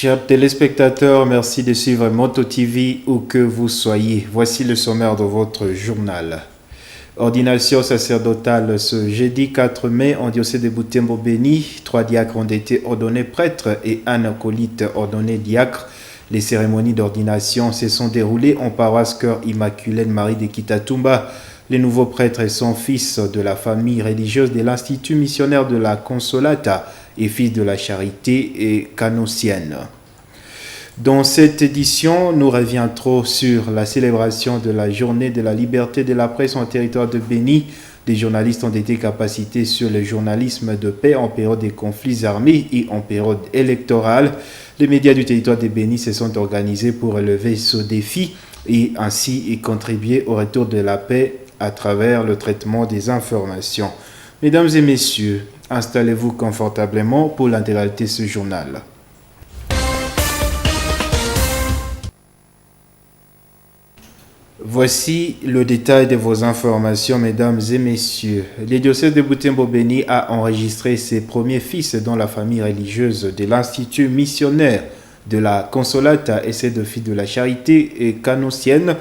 Chers téléspectateurs, merci de suivre Moto TV où que vous soyez. Voici le sommaire de votre journal. Ordination sacerdotale ce jeudi 4 mai en diocèse de Butembo-Beni. 3 diacres ont été ordonnés prêtres et un acolyte ordonné diacre. Les cérémonies d'ordination se sont déroulées en paroisse Cœur Immaculée de Marie de Kitatumba. Les nouveaux prêtres sont fils de la famille religieuse de l'Institut missionnaire de la Consolata et fils de la Charité et canossienne. Dans cette édition, nous reviendrons sur la célébration de la journée de la liberté de la presse en territoire de Beni. Des journalistes ont été capacités sur le journalisme de paix en période de conflits armés et en période électorale. Les médias du territoire de Beni se sont organisés pour relever ce défi et ainsi y contribuer au retour de la paix à travers le traitement des informations. Mesdames et messieurs, installez-vous confortablement pour l'intégralité de ce journal. Voici le détail de vos informations, mesdames et messieurs. Le diocèse de Butembo-Beni a enregistré ses premiers fils dans la famille religieuse de l'Institut missionnaire de la Consolata et ses deux fils de la Charité et canossienne.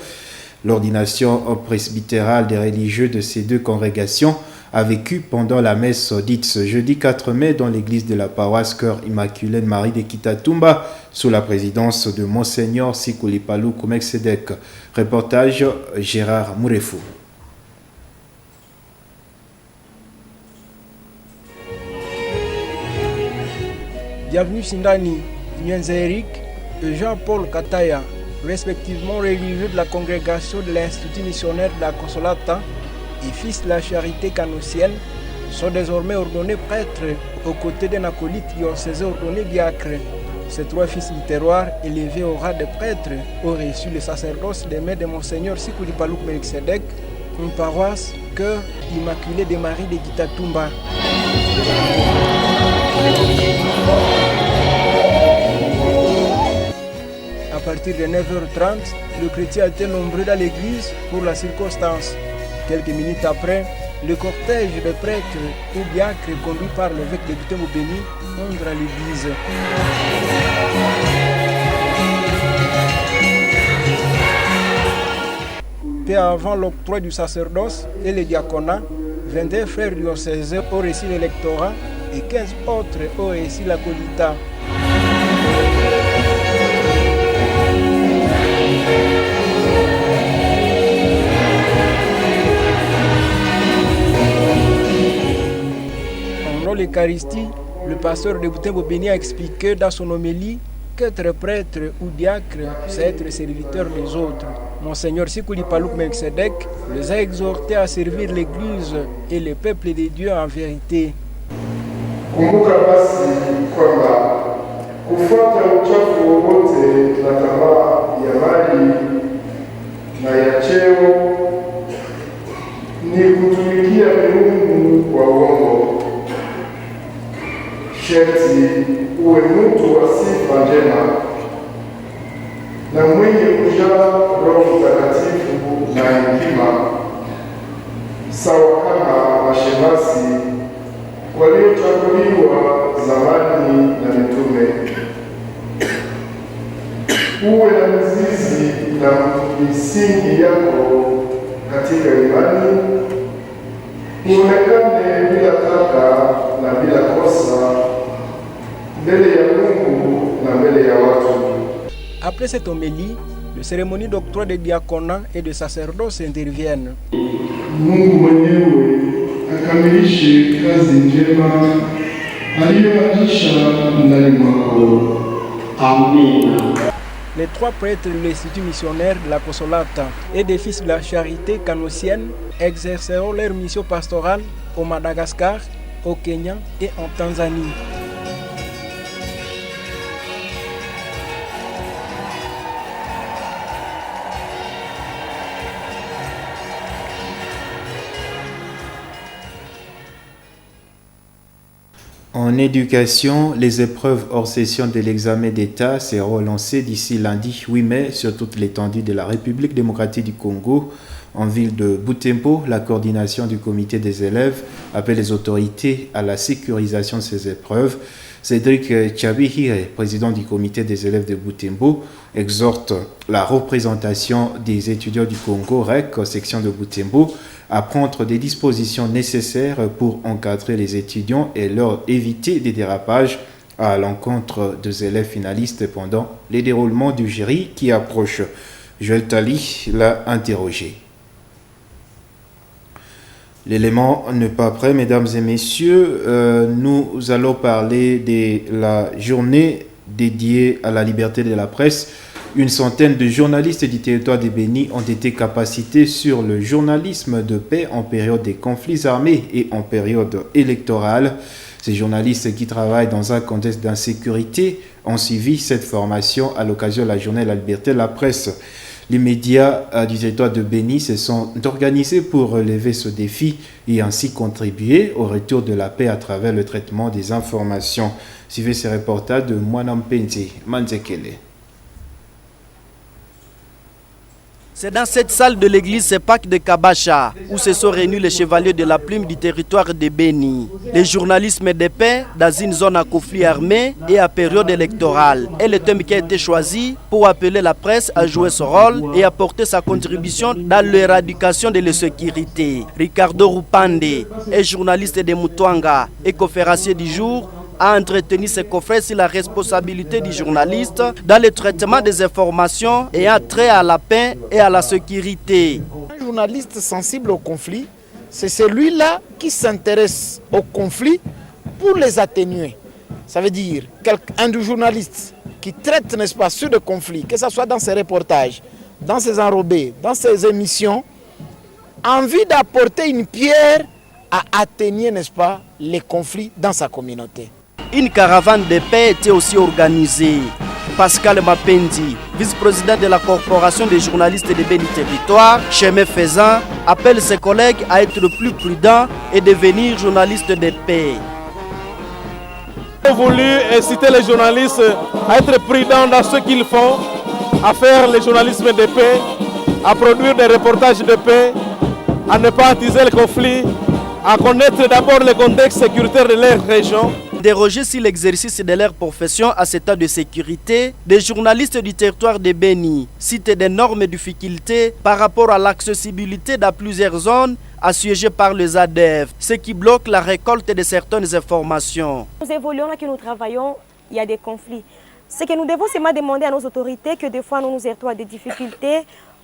L'ordination presbytérale des religieux de ces deux congrégations a vécu pendant la messe dite ce jeudi 4 mai dans l'église de la paroisse Cœur Immaculée de Marie de Kitatumba sous la présidence de Monseigneur Sikuli Paluku Melkisedek. Reportage Gérard Mourefou. Bienvenue Sindani, Nyenze Eric et Jean-Paul Kataya, respectivement religieux de la congrégation de l'Institut missionnaire de la Consolata et fils de la Charité canossienne, sont désormais ordonnés prêtres aux côtés d'un acolyte diocésain ordonné diacre. Ces 3 fils du terroir, élevés au rang de prêtres, ont reçu le sacerdoce des mains de Monseigneur Sikuli Paluku Melkisedek, une paroisse Cœur Immaculée de Marie de Kitatumba. À partir de 9h30, le chrétien a été nombreux dans l'église pour la circonstance. Quelques minutes après, le cortège de prêtres ou diacres conduit par l'évêque de Butembo-Beni entre à l'église. Peu avant l'octroi du sacerdoce et le diaconat, 22 frères diocésains ont reçu l'électorat et 15 autres ont reçu l'acolytat. Pendant l'Eucharistie, le pasteur de Butembo-Beni a expliqué dans son homélie qu'être prêtre ou diacre, c'est être serviteur des autres. Monseigneur Sikuli Paluku Melkisedek les a exhortés à servir l'Église et le peuple de Dieu en vérité. Kumbuka basi kwamba kufuata uchafu wowote na tamaa ya mali na ya cheo ni kutumikia miungu kwa uongo. Sherti uwe mtu wa sifa njema na mwenye kujaa Roho Mtakatifu na hekima, sawa kama mashemasi waliochaguliwa zamani na mitume. Uwe na mizizi na misingi yako katika imani, uonekane bila taka na bila kosa mbele ya Mungu na mbele ya watu. Après cette homélie, les cérémonies d'octroi de diaconat et de sacerdoce interviennent. Mungu mwenyewe akamilishe kazi njema aliyoanzisha ndani mwako. Amina. Les 3 prêtres de l'Institut missionnaire de la Consolata et des fils de la Charité canossienne exerceront leur mission pastorale au Madagascar, au Kenya et en Tanzanie. En éducation, les épreuves hors session de l'examen d'État seront lancées d'ici lundi 8 mai sur toute l'étendue de la République démocratique du Congo. En ville de Butembo, la coordination du comité des élèves appelle les autorités à la sécurisation de ces épreuves. Cédric Tchabihire, président du comité des élèves de Butembo, exhorte la représentation des étudiants du Congo, REC, section de Butembo, à prendre des dispositions nécessaires pour encadrer les étudiants et leur éviter des dérapages à l'encontre des élèves finalistes pendant les déroulements du jury qui approche. Joël Tali l'a interrogé. L'élément n'est pas prêt, mesdames et messieurs. Nous allons parler de la journée dédiée à la liberté de la presse. Une centaine de journalistes du territoire de Béni ont été capacités sur le journalisme de paix en période de conflits armés et en période électorale. Ces journalistes qui travaillent dans un contexte d'insécurité ont suivi cette formation à l'occasion de la journée de la liberté de la presse. Les médias du territoire de Béni se sont organisés pour relever ce défi et ainsi contribuer au retour de la paix à travers le traitement des informations. Suivez ce reportage de Mwanam Penzi Manzekele. C'est dans cette salle de l'église Sepak de Kabacha où se sont réunis les chevaliers de la plume du territoire de Béni. Le journalisme de paix dans une zone à conflit armé et à période électorale est le thème qui a été choisi pour appeler la presse à jouer son rôle et apporter sa contribution dans l'éradication de l'insécurité. Ricardo Rupande est journaliste de Mutwanga et conférencier du jour, a entretenu ses confrères sur la responsabilité du journaliste dans le traitement des informations et a trait à la paix et à la sécurité. Un journaliste sensible au conflit, c'est celui-là qui s'intéresse au conflit pour les atténuer. Ça veut dire un du journaliste qui traite, n'est-ce pas, sur le conflit, que ce soit dans ses reportages, dans ses enrobés, dans ses émissions, a envie d'apporter une pierre à atténuer, n'est-ce pas, les conflits dans sa communauté. Une caravane de paix était aussi organisée. Pascal Mapendi, vice-président de la Corporation des journalistes de Béni Territoire, chemin faisant, appelle ses collègues à être plus prudents et devenir journalistes de paix. J'ai voulu inciter les journalistes à être prudents dans ce qu'ils font, à faire le journalisme de paix, à produire des reportages de paix, à ne pas attiser le conflit, à connaître d'abord le contexte sécuritaire de leur région. Déroger sur l'exercice de leur profession à cet état de sécurité, des journalistes du territoire de Béni citent d'énormes difficultés par rapport à l'accessibilité dans plusieurs zones assiégées par les ADF, ce qui bloque la récolte de certaines informations. Nous évoluons là que nous travaillons, il y a des conflits. Ce que nous devons seulement demander à nos autorités, que des fois nous nous heurtons à des difficultés.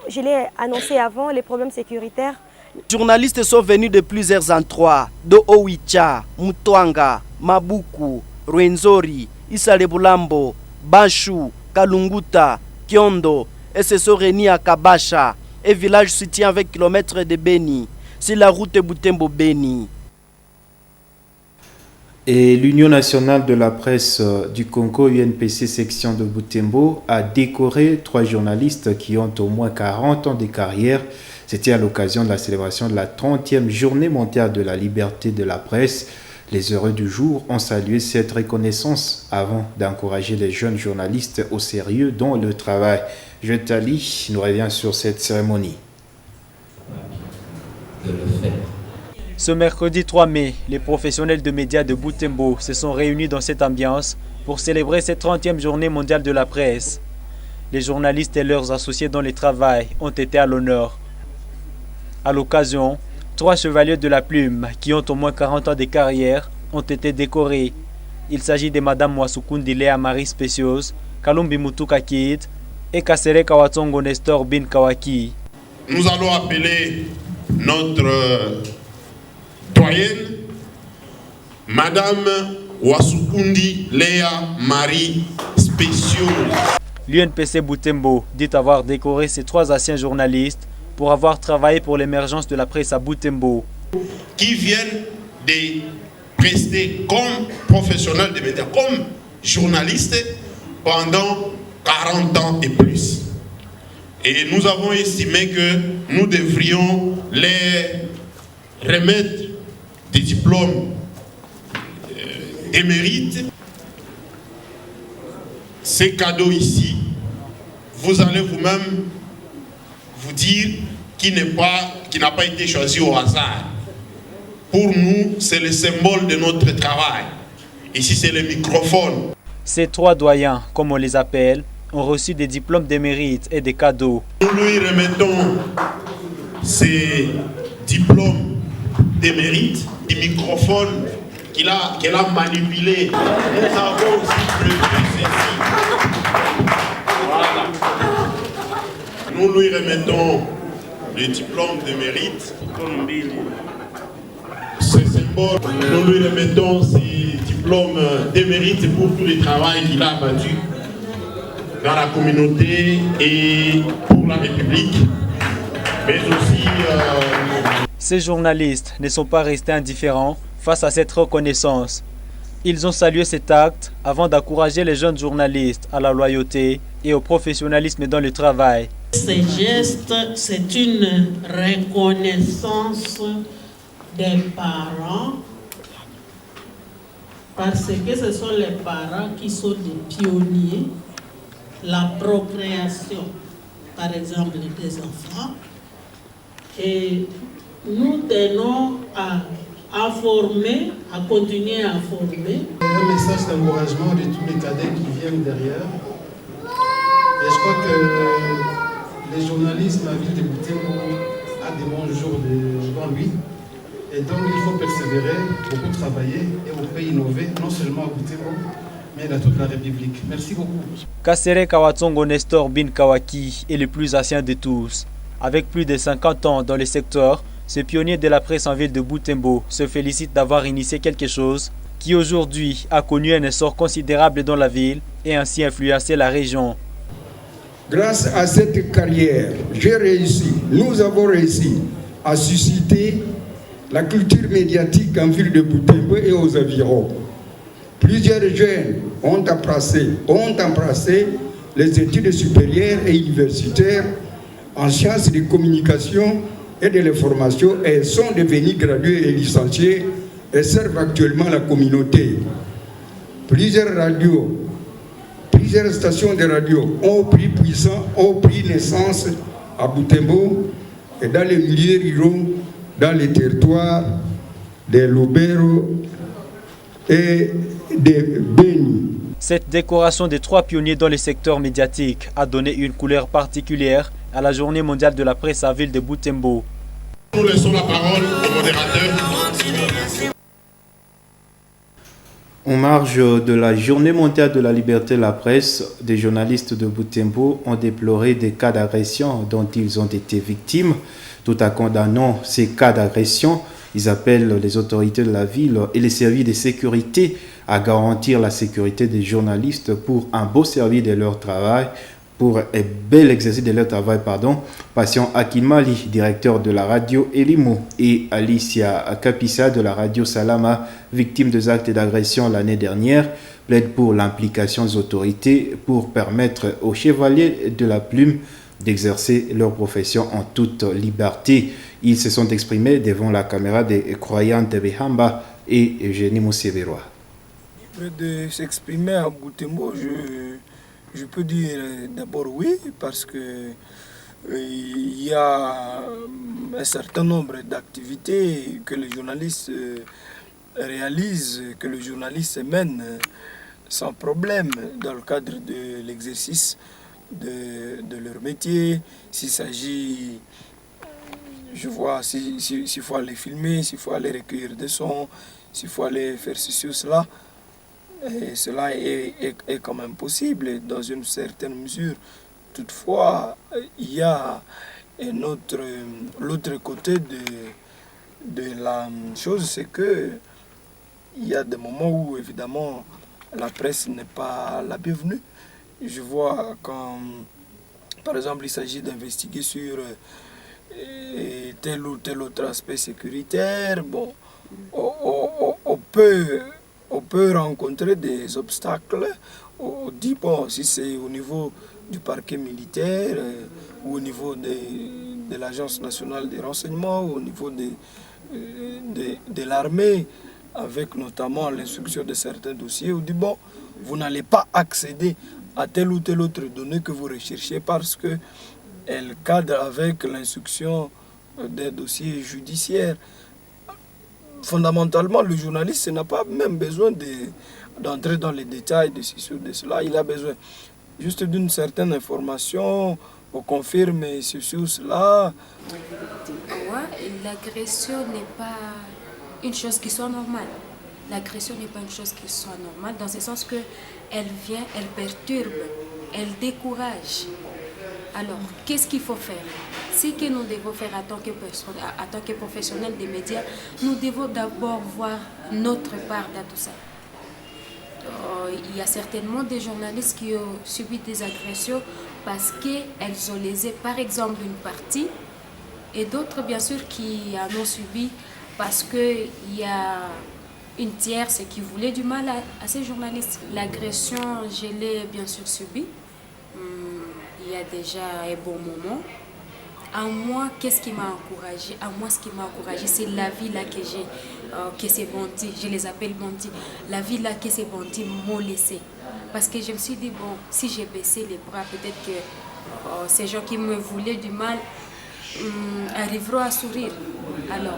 Je l'ai annoncé avant, les problèmes sécuritaires. Les journalistes sont venus de plusieurs endroits, de Owicha, Mutwanga, Mabuku, Rwenzori, Isarebulambo, Bashu, Kalunguta, Kiondo et se sont réunis à Kabacha, un village situé avec kilomètres de Béni, sur la route Butembo-Béni. Et l'Union nationale de la presse du Congo, UNPC section de Butembo, a décoré 3 journalistes qui ont au moins 40 ans de carrière. C'était à l'occasion de la célébration de la 30e journée mondiale de la liberté de la presse. Les heureux du jour ont salué cette reconnaissance avant d'encourager les jeunes journalistes au sérieux dans le travail. Jetali nous revient sur cette cérémonie. Ce mercredi 3 mai, les professionnels de médias de Butembo se sont réunis dans cette ambiance pour célébrer cette 30e journée mondiale de la presse. Les journalistes et leurs associés dans le travail ont été à l'honneur. À l'occasion, 3 chevaliers de la plume qui ont au moins 40 ans de carrière ont été décorés. Il s'agit de Madame Mwasukundi Léa Marie Spéciose, Kalumbi Mutuka Kid et Kasere Kawatongo Nestor Bin Kawaki. Nous allons appeler notre doyenne, Madame Wasukundi Léa Marie Spéciose. L'UNPC Butembo dit avoir décoré ces 3 anciens journalistes pour avoir travaillé pour l'émergence de la presse à Butembo. Qui viennent de prester comme professionnels de médias, comme journalistes pendant 40 ans et plus. Et nous avons estimé que nous devrions les remettre des diplômes émérites. Ces cadeaux ici, vous allez vous-même vous dire qui n'a pas été choisi au hasard. Pour nous, c'est le symbole de notre travail. Ici, c'est le microphone. Ces 3 doyens, comme on les appelle, ont reçu des diplômes de mérite et des cadeaux. Nous lui remettons ces diplômes de mérite, des microphones qu'elle a manipulés. Nous avons aussi prévu ceci. Voilà. Nous lui remettons le diplôme de mérite. Ce symbole, nous lui remettons ces diplômes de mérite pour tout le travail qu'il a abattu dans la communauté et pour la République, mais aussi... Ces journalistes ne sont pas restés indifférents face à cette reconnaissance. Ils ont salué cet acte avant d'encourager les jeunes journalistes à la loyauté et au professionnalisme dans le travail. Ce geste, c'est une reconnaissance des parents, parce que ce sont les parents qui sont des pionniers. La procréation, par exemple, des enfants. Et nous tenons à former, à continuer à former. Un message d'encouragement de tous les cadets qui viennent derrière. Et je crois que les journalistes, la ville de Butembo a des bons jours devant lui. Et donc il faut persévérer, beaucoup travailler et on peut innover, non seulement à Butembo, mais dans toute la République. Merci beaucoup. Kassere Kawatsongo Nestor Bin Kawaki est le plus ancien de tous. Avec plus de 50 ans dans le secteur, ce pionnier de la presse en ville de Butembo se félicite d'avoir initié quelque chose qui aujourd'hui a connu un essor considérable dans la ville et ainsi influencé la région. Grâce à cette carrière, j'ai réussi, nous avons réussi à susciter la culture médiatique en ville de Butembo et aux environs. Plusieurs jeunes ont embrassé les études supérieures et universitaires en sciences de communication et de l'information et sont devenus gradués et licenciés et servent actuellement la communauté. Plusieurs stations de radio ont pris naissance à Butembo et dans les milieux ruraux, dans les territoires des Lubero et de Beni. Cette décoration des 3 pionniers dans le secteur médiatique a donné une couleur particulière à la journée mondiale de la presse à ville de Butembo. Nous laissons la parole au modérateur. En marge de la journée mondiale de la liberté de la presse, des journalistes de Butembo ont déploré des cas d'agression dont ils ont été victimes. Tout en condamnant ces cas d'agression, ils appellent les autorités de la ville et les services de sécurité à garantir la sécurité des journalistes pour un beau service de leur travail, pour un bel exercice de leur travail, Patient Akinmali, directeur de la radio Elimo, et Alicia Kapissa de la radio Salama, victime des actes d'agression l'année dernière, plaident pour l'implication des autorités pour permettre aux chevaliers de la plume d'exercer leur profession en toute liberté. Ils se sont exprimés devant la caméra des croyants de Behamba et Eugénie Mousseveroa. De s'exprimer à Butembo, je peux dire d'abord oui, parce que il y a un certain nombre d'activités que les journalistes réalisent, que les journalistes mènent sans problème dans le cadre de l'exercice de leur métier. S'il s'agit, je vois, s'il faut aller filmer, s'il faut aller recueillir des sons, s'il faut aller faire ceci ou cela, et cela est quand même possible dans une certaine mesure. Toutefois, il y a l'autre côté de la chose, c'est que il y a des moments où évidemment la presse n'est pas la bienvenue. Je vois quand, par exemple, il s'agit d'investiguer sur tel ou tel autre aspect sécuritaire, bon, on peut rencontrer des obstacles. On dit, bon, si c'est au niveau du parquet militaire, ou au niveau de l'Agence nationale des renseignements, ou au niveau de l'armée, avec notamment l'instruction de certains dossiers, on dit, bon, vous n'allez pas accéder à telle ou telle autre donnée que vous recherchez parce qu'elle cadre avec l'instruction des dossiers judiciaires. fondamentalement, le journaliste n'a pas même besoin d'entrer dans les détails de ceci ou de cela. Il a besoin juste d'une certaine information pour confirmer ceci ou cela. Ouais, l'agression n'est pas une chose qui soit normale. L'agression n'est pas une chose qui soit normale dans le sens qu'elle vient, elle perturbe, elle décourage. Alors, qu'est-ce qu'il faut faire? Ce que nous devons faire en tant que professionnels des médias, nous devons d'abord voir notre part dans tout ça. Il y a certainement des journalistes qui ont subi des agressions parce qu'elles ont lésé par exemple une partie et d'autres bien sûr qui en ont subi parce qu'il y a une tierce qui voulait du mal à ces journalistes. L'agression, je l'ai bien sûr subie. Il y a déjà un bon moment. À moi, qu'est-ce qui m'a encouragée? À moi, ce qui m'a encouragée, c'est la vie là que j'ai, que ces bandits, je les appelle bandits, la vie là que ces bandits m'ont laissé. Parce que je me suis dit, bon, si j'ai baissé les bras, peut-être que ces gens qui me voulaient du mal arriveront à sourire. Alors,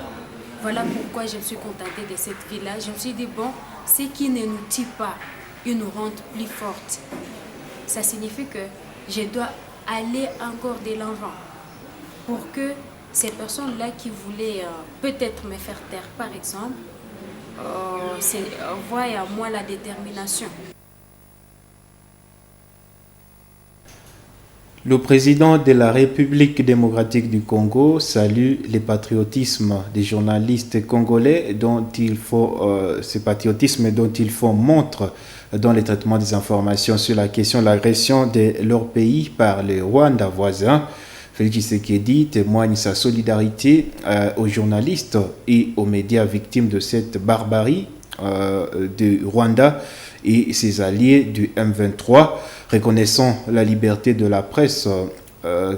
voilà pourquoi je me suis contentée de cette vie-là. Je me suis dit, bon, ce qui ne nous tue pas, il nous rend plus fortes. Ça signifie que je dois aller encore de l'avant pour que ces personnes-là qui voulaient peut-être me faire taire, par exemple, voient en moi la détermination. Le président de la République démocratique du Congo salue le patriotisme des journalistes congolais ce patriotisme dont ils font montre dans le traitement des informations sur la question de l'agression de leur pays par le Rwanda voisin. Félix Tshisekedi témoigne sa solidarité aux journalistes et aux médias victimes de cette barbarie du Rwanda et ses alliés du M23, reconnaissant la liberté de la presse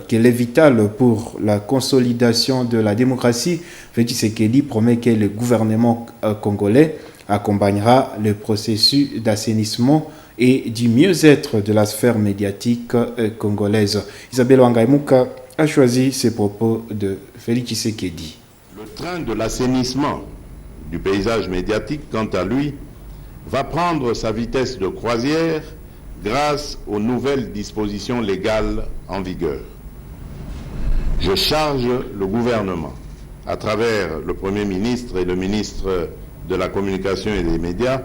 qu'elle est vitale pour la consolidation de la démocratie. Félix Tshisekedi promet que le gouvernement congolais accompagnera le processus d'assainissement et du mieux-être de la sphère médiatique congolaise. Isabelle Wangaimuka a choisi ces propos de Félix Tshisekedi. Le train de l'assainissement du paysage médiatique, quant à lui, va prendre sa vitesse de croisière grâce aux nouvelles dispositions légales en vigueur. Je charge le gouvernement, à travers le Premier ministre et le ministre de la Communication et des Médias,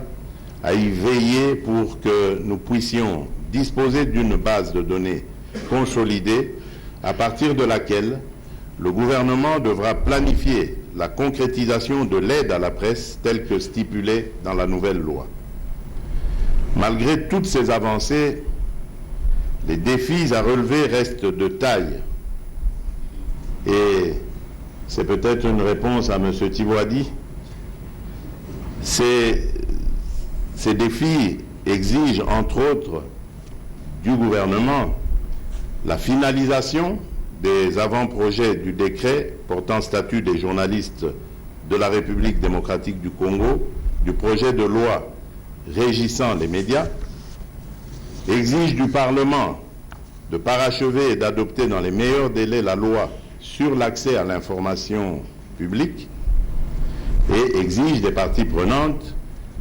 à y veiller pour que nous puissions disposer d'une base de données consolidée à partir de laquelle le gouvernement devra planifier la concrétisation de l'aide à la presse telle que stipulée dans la nouvelle loi. Malgré toutes ces avancées, les défis à relever restent de taille. Et c'est peut-être une réponse à M. Thibouadi. Ces défis exigent, entre autres, du gouvernement la finalisation des avant-projets du décret portant statut des journalistes de la République démocratique du Congo, du projet de loi régissant les médias, exige du Parlement de parachever et d'adopter dans les meilleurs délais la loi sur l'accès à l'information publique et exige des parties prenantes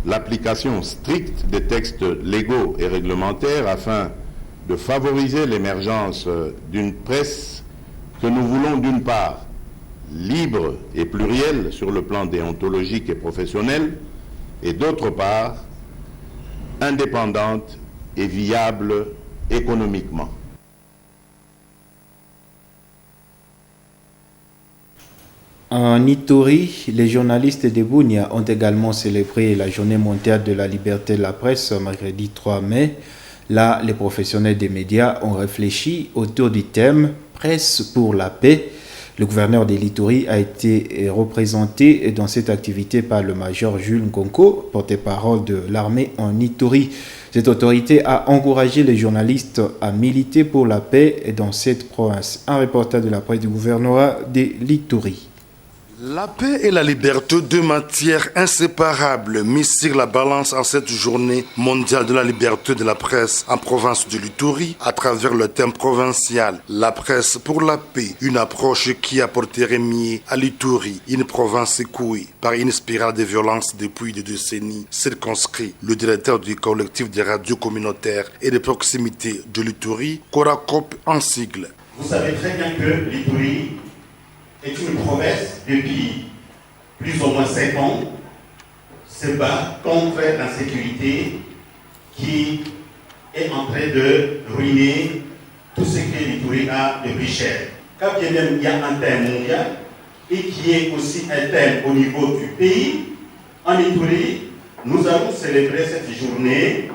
l'application stricte des textes légaux et réglementaires afin de favoriser l'émergence d'une presse que nous voulons d'une part libre et plurielle sur le plan déontologique et professionnel et d'autre part indépendante et viable économiquement. En Ituri, les journalistes de Bunia ont également célébré la journée mondiale de la liberté de la presse mercredi 3 mai. Là, les professionnels des médias ont réfléchi autour du thème « Presse pour la paix ». Le gouverneur de l'Ituri a été représenté dans cette activité par le major Jules Ngonko, porte-parole de l'armée en Ituri. Cette autorité a encouragé les journalistes à militer pour la paix dans cette province. Un reportage de la presse du gouvernorat de l'Ituri. Nous La paix et la liberté, deux matières inséparables mises sur la balance en cette journée mondiale de la liberté de la presse en province de l'Ituri à travers le thème provincial « La presse pour la paix », une approche qui apporterait mieux à l'Ituri, une province secouée par une spirale de violence depuis des décennies circonscrit. Le directeur du collectif des radios communautaires et de proximité de l'Ituri, Koracop en sigle. Vous savez très bien que l'Ituri est une province depuis plus ou moins 5 ans se bat contre l'insécurité qui est en train de ruiner tout ce que l'Ituri a de plus cher. Quand bien même il y a un thème mondial et qui est aussi un thème au niveau du pays, en Ituri, nous allons célébrer cette journée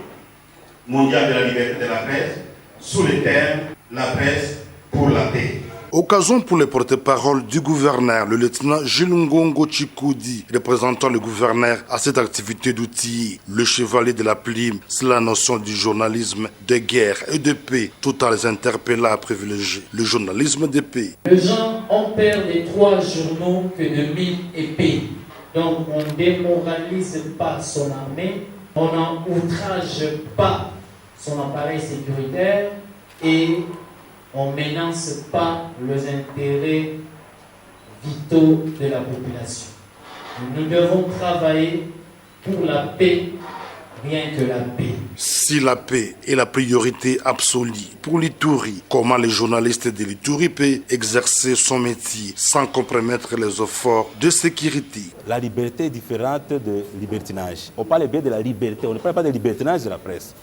mondiale de la liberté de la presse sous le thème « La presse pour la paix ». Occasion pour le porte-parole du gouverneur, le lieutenant Gilungongo Chikoudi, représentant le gouverneur à cette activité d'outiller le chevalier de la plume, c'est la notion du journalisme de guerre et de paix, tout en les interpellant à privilégier le journalisme de paix. Les gens ont peur des 3 journaux que de 1000 épées. Donc on ne démoralise pas son armée, on n'outrage pas son appareil sécuritaire et on ne menace pas les intérêts vitaux de la population. Nous devons travailler pour la paix, rien que la paix. Si la paix est la priorité absolue pour l'Ituri, comment les journalistes de l'Ituri peuvent exercer son métier sans compromettre les efforts de sécurité? La liberté est différente de libertinage. On parle bien de la liberté, on ne parle pas de libertinage de la presse.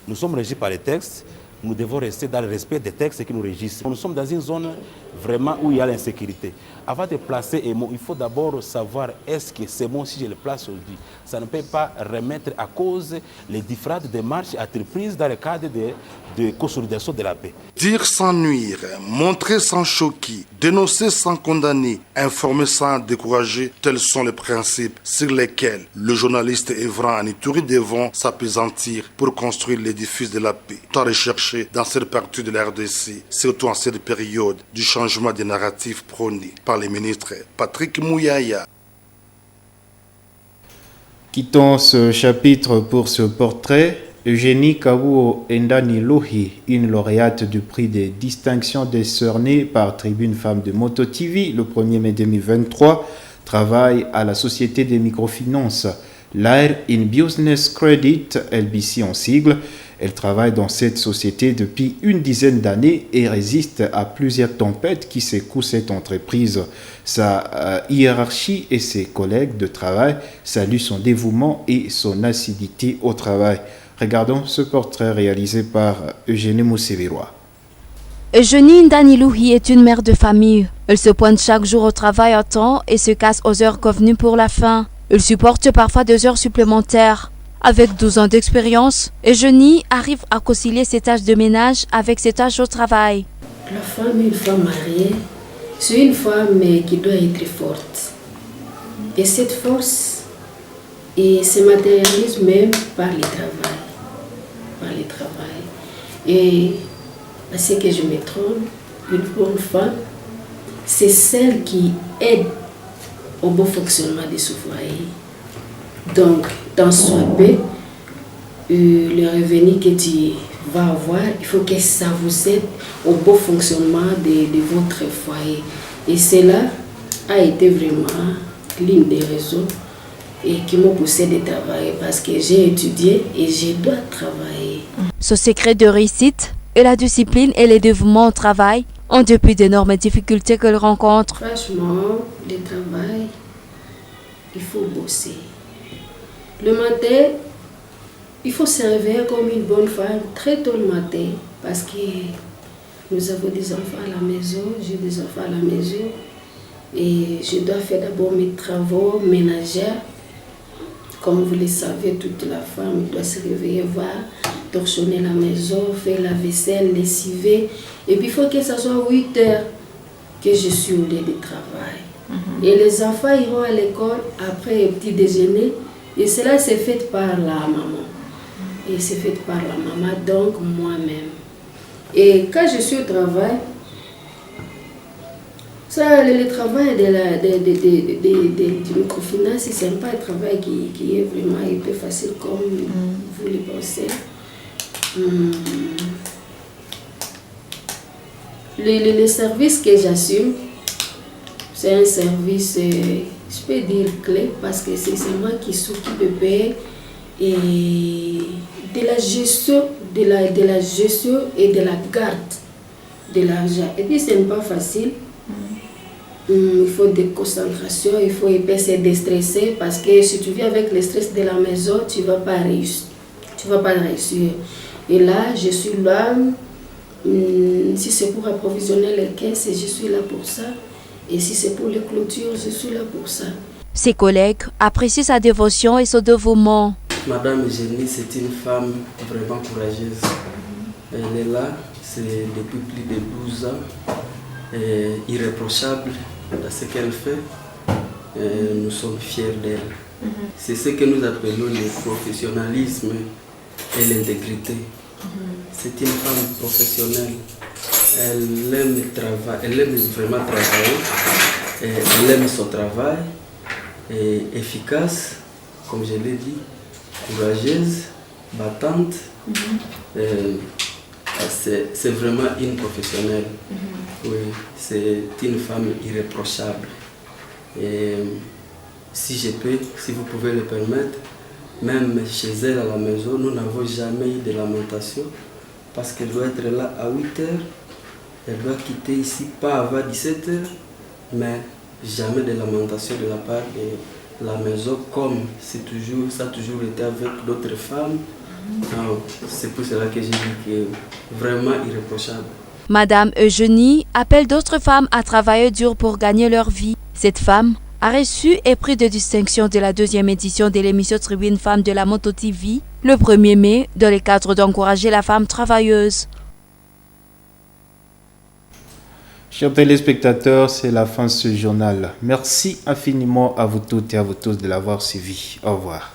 Nous sommes régis par les textes. Nous devons rester dans le respect des textes qui nous régissent. Nous sommes dans une zone vraiment où il y a l'insécurité. Avant de placer un mot, il faut d'abord savoir est-ce que ces mots, si je les place aujourd'hui, ça ne peut pas remettre à cause les différentes démarches entreprises dans le cadre de consolidation de la paix. Dire sans nuire, montrer sans choquer, dénoncer sans condamner, informer sans décourager, tels sont les principes sur lesquels le journaliste œuvrant en Ituri devront s'appesantir pour construire l'édifice de la paix, tant recherché dans cette partie de la RDC, surtout en cette période du changement des narratifs prônés par les ministres Patrick Mouyaya. Quittons ce chapitre pour ce portrait. Eugénie Kabuo Endani Lohi, une lauréate du prix des distinctions décernées par Tribune Femmes de Moto TV le 1er mai 2023, travaille à la Société des microfinances Lair in Business Credit, LBC en sigle. Elle travaille dans cette société depuis une dizaine d'années et résiste à plusieurs tempêtes qui secouent cette entreprise. Sa hiérarchie et ses collègues de travail saluent son dévouement et son assiduité au travail. Regardons ce portrait réalisé par Eugénie Moussevirois. Eugénie Ndanilouhi est une mère de famille. Elle se pointe chaque jour au travail à temps et se casse aux heures convenues pour la fin. Elle supporte parfois 2 heures supplémentaires. Avec 12 ans d'expérience, Eugénie arrive à concilier ses tâches de ménage avec ses tâches au travail. La femme, une femme mariée, c'est une femme qui doit être forte. Et cette force se matérialise même par le travail. Et à ce que je me trompe, une bonne femme, c'est celle qui aide au bon fonctionnement de ce foyer. Donc, dans ce paix, le revenu que tu vas avoir, il faut que ça vous aide au bon fonctionnement de votre foyer. Et cela a été vraiment l'une des raisons qui m'ont poussé de travailler parce que j'ai étudié et je dois travailler. Ce secret de réussite est la discipline et le dévouement au travail en dépit d'énormes difficultés qu'elle rencontre. Franchement, le travail, il faut bosser. Le matin, il faut se réveiller comme une bonne femme très tôt le matin parce que nous avons des enfants à la maison, j'ai des enfants à la maison et je dois faire d'abord mes travaux ménagers. Comme vous le savez, toute la femme doit se réveiller, voir, torchonner la maison, faire la vaisselle, lessiver. Et puis il faut que ce soit 8 heures que je suis au lieu de travail. Et les enfants iront à l'école après le petit déjeuner. Et cela c'est fait par la maman. Et c'est fait par la maman, donc moi-même. Et quand je suis au travail, Ça, le travail de microfinance, c'est pas un travail qui est vraiment hyper facile comme vous le pensez. Le service que j'assume, c'est un service, je peux dire clé, parce que c'est moi qui s'occupe de paix et de la gestion, de la gestion et de la garde de l'argent. Et puis, ce n'est pas facile. Il faut des concentrations, il faut se déstresser, parce que si tu vis avec le stress de la maison, tu ne vas pas réussir. Et là, je suis là. Si c'est pour approvisionner les caisses, je suis là pour ça. Et si c'est pour les clôtures, je suis là pour ça. Ses collègues apprécient sa dévotion et son dévouement. Madame Eugénie, c'est une femme vraiment courageuse. Elle est là, c'est depuis plus de 12 ans, irréprochable dans ce qu'elle fait. Nous sommes fiers d'elle. C'est ce que nous appelons le professionnalisme et l'intégrité. C'est une femme professionnelle. Elle aime vraiment travailler. Elle aime son travail. Et efficace, comme je l'ai dit, courageuse, battante. C'est vraiment une professionnelle. Oui, c'est une femme irréprochable. Et si vous pouvez le permettre, même chez elle à la maison, nous n'avons jamais eu de lamentation, parce qu'elle doit être là à 8 heures, elle doit quitter ici pas avant 17 heures, mais jamais de lamentation de la part de la maison, comme ça a toujours été avec d'autres femmes. C'est pour cela que j'ai dit que vraiment irréprochable. Madame Eugénie appelle d'autres femmes à travailler dur pour gagner leur vie. Cette femme a reçu et prix de distinction de la 2e édition de l'émission Tribune Femmes de la Moto TV le 1er mai dans le cadre d'encourager la femme travailleuse. Chers téléspectateurs, c'est la fin de ce journal. Merci infiniment à vous toutes et à vous tous de l'avoir suivi. Au revoir.